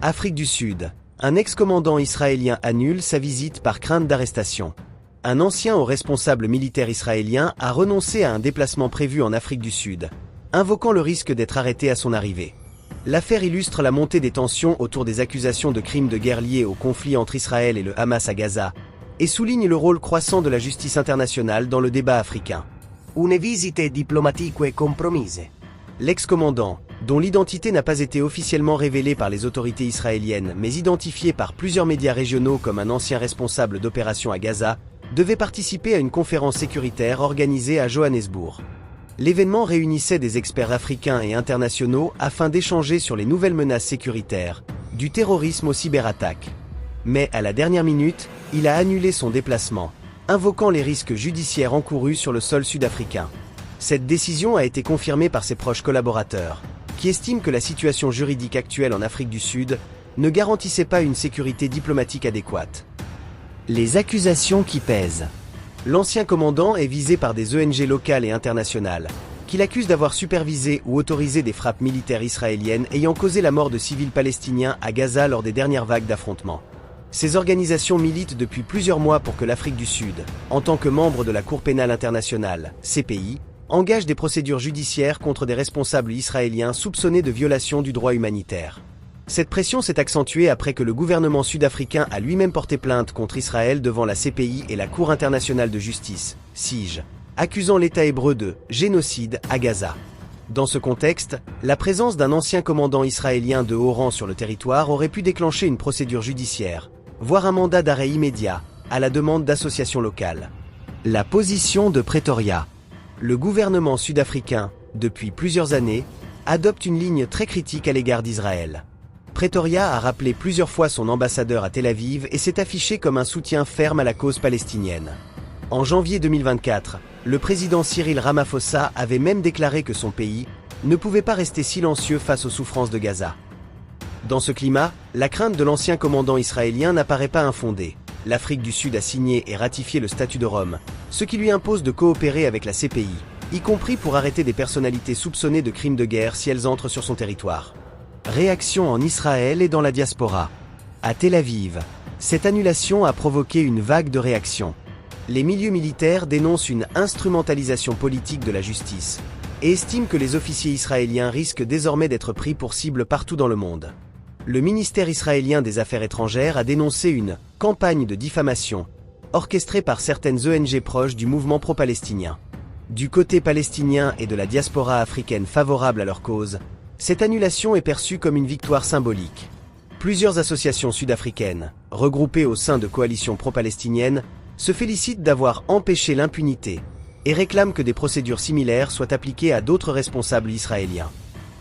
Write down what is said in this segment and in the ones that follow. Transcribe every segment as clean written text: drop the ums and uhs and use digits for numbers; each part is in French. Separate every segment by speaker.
Speaker 1: Afrique du Sud. Un ex-commandant israélien annule sa visite par crainte d'arrestation. Un ancien haut responsable militaire israélien a renoncé à un déplacement prévu en Afrique du Sud, invoquant le risque d'être arrêté à son arrivée. L'affaire illustre la montée des tensions autour des accusations de crimes de guerre liés au conflit entre Israël et le Hamas à Gaza, et souligne le rôle croissant de la justice internationale dans le débat africain.
Speaker 2: Une visite diplomatique compromise.
Speaker 1: L'ex-commandant, dont l'identité n'a pas été officiellement révélée par les autorités israéliennes mais identifié par plusieurs médias régionaux comme un ancien responsable d'opération à Gaza, devait participer à une conférence sécuritaire organisée à Johannesburg. L'événement réunissait des experts africains et internationaux afin d'échanger sur les nouvelles menaces sécuritaires, du terrorisme aux cyberattaques. Mais à la dernière minute, il a annulé son déplacement, invoquant les risques judiciaires encourus sur le sol sud-africain. Cette décision a été confirmée par ses proches collaborateurs, qui estiment que la situation juridique actuelle en Afrique du Sud ne garantissait pas une sécurité diplomatique adéquate. Les accusations qui pèsent. L'ancien commandant est visé par des ONG locales et internationales, qui l'accusent d'avoir supervisé ou autorisé des frappes militaires israéliennes ayant causé la mort de civils palestiniens à Gaza lors des dernières vagues d'affrontements. Ces organisations militent depuis plusieurs mois pour que l'Afrique du Sud, en tant que membre de la Cour pénale internationale, CPI, engage des procédures judiciaires contre des responsables israéliens soupçonnés de violation du droit humanitaire. Cette pression s'est accentuée après que le gouvernement sud-africain a lui-même porté plainte contre Israël devant la CPI et la Cour internationale de justice, CIJ, accusant l'État hébreu de génocide à Gaza. Dans ce contexte, la présence d'un ancien commandant israélien de haut rang sur le territoire aurait pu déclencher une procédure judiciaire, voire un mandat d'arrêt immédiat, à la demande d'associations locales. La position de Pretoria. Le gouvernement sud-africain, depuis plusieurs années, adopte une ligne très critique à l'égard d'Israël. Pretoria a rappelé plusieurs fois son ambassadeur à Tel Aviv et s'est affiché comme un soutien ferme à la cause palestinienne. En janvier 2024, le président Cyril Ramaphosa avait même déclaré que son pays ne pouvait pas rester silencieux face aux souffrances de Gaza. Dans ce climat, la crainte de l'ancien commandant israélien n'apparaît pas infondée. L'Afrique du Sud a signé et ratifié le statut de Rome, ce qui lui impose de coopérer avec la CPI, y compris pour arrêter des personnalités soupçonnées de crimes de guerre si elles entrent sur son territoire. Réaction en Israël et dans la diaspora. À Tel Aviv, cette annulation a provoqué une vague de réactions. Les milieux militaires dénoncent une instrumentalisation politique de la justice et estiment que les officiers israéliens risquent désormais d'être pris pour cible partout dans le monde. Le ministère israélien des Affaires étrangères a dénoncé une « campagne de diffamation » orchestrée par certaines ONG proches du mouvement pro-palestinien. Du côté palestinien et de la diaspora africaine favorable à leur cause, cette annulation est perçue comme une victoire symbolique. Plusieurs associations sud-africaines, regroupées au sein de coalitions pro-palestiniennes, se félicitent d'avoir empêché l'impunité et réclament que des procédures similaires soient appliquées à d'autres responsables israéliens.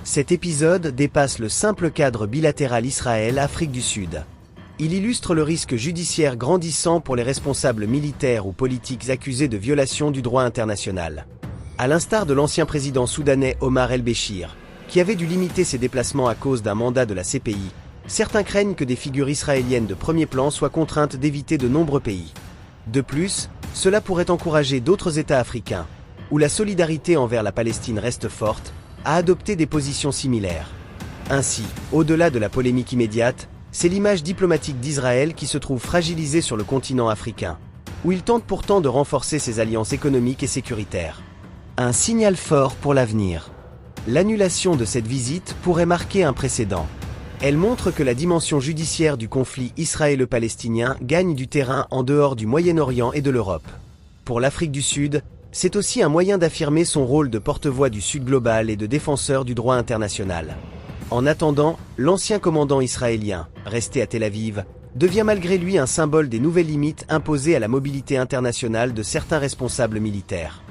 Speaker 1: Cet épisode dépasse le simple cadre bilatéral Israël-Afrique du Sud. Il illustre le risque judiciaire grandissant pour les responsables militaires ou politiques accusés de violation du droit international. À l'instar de l'ancien président soudanais Omar el-Béchir, qui avait dû limiter ses déplacements à cause d'un mandat de la CPI, certains craignent que des figures israéliennes de premier plan soient contraintes d'éviter de nombreux pays. De plus, cela pourrait encourager d'autres États africains, où la solidarité envers la Palestine reste forte, à adopter des positions similaires. Ainsi, au-delà de la polémique immédiate, c'est l'image diplomatique d'Israël qui se trouve fragilisée sur le continent africain, où il tente pourtant de renforcer ses alliances économiques et sécuritaires. Un signal fort pour l'avenir. L'annulation de cette visite pourrait marquer un précédent. Elle montre que la dimension judiciaire du conflit israélo-palestinien gagne du terrain en dehors du Moyen-Orient et de l'Europe. Pour l'Afrique du Sud, c'est aussi un moyen d'affirmer son rôle de porte-voix du Sud global et de défenseur du droit international. En attendant, l'ancien commandant israélien, resté à Tel Aviv, devient malgré lui un symbole des nouvelles limites imposées à la mobilité internationale de certains responsables militaires.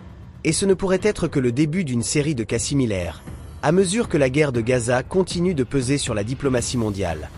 Speaker 1: Et ce ne pourrait être que le début d'une série de cas similaires, à mesure que la guerre de Gaza continue de peser sur la diplomatie mondiale.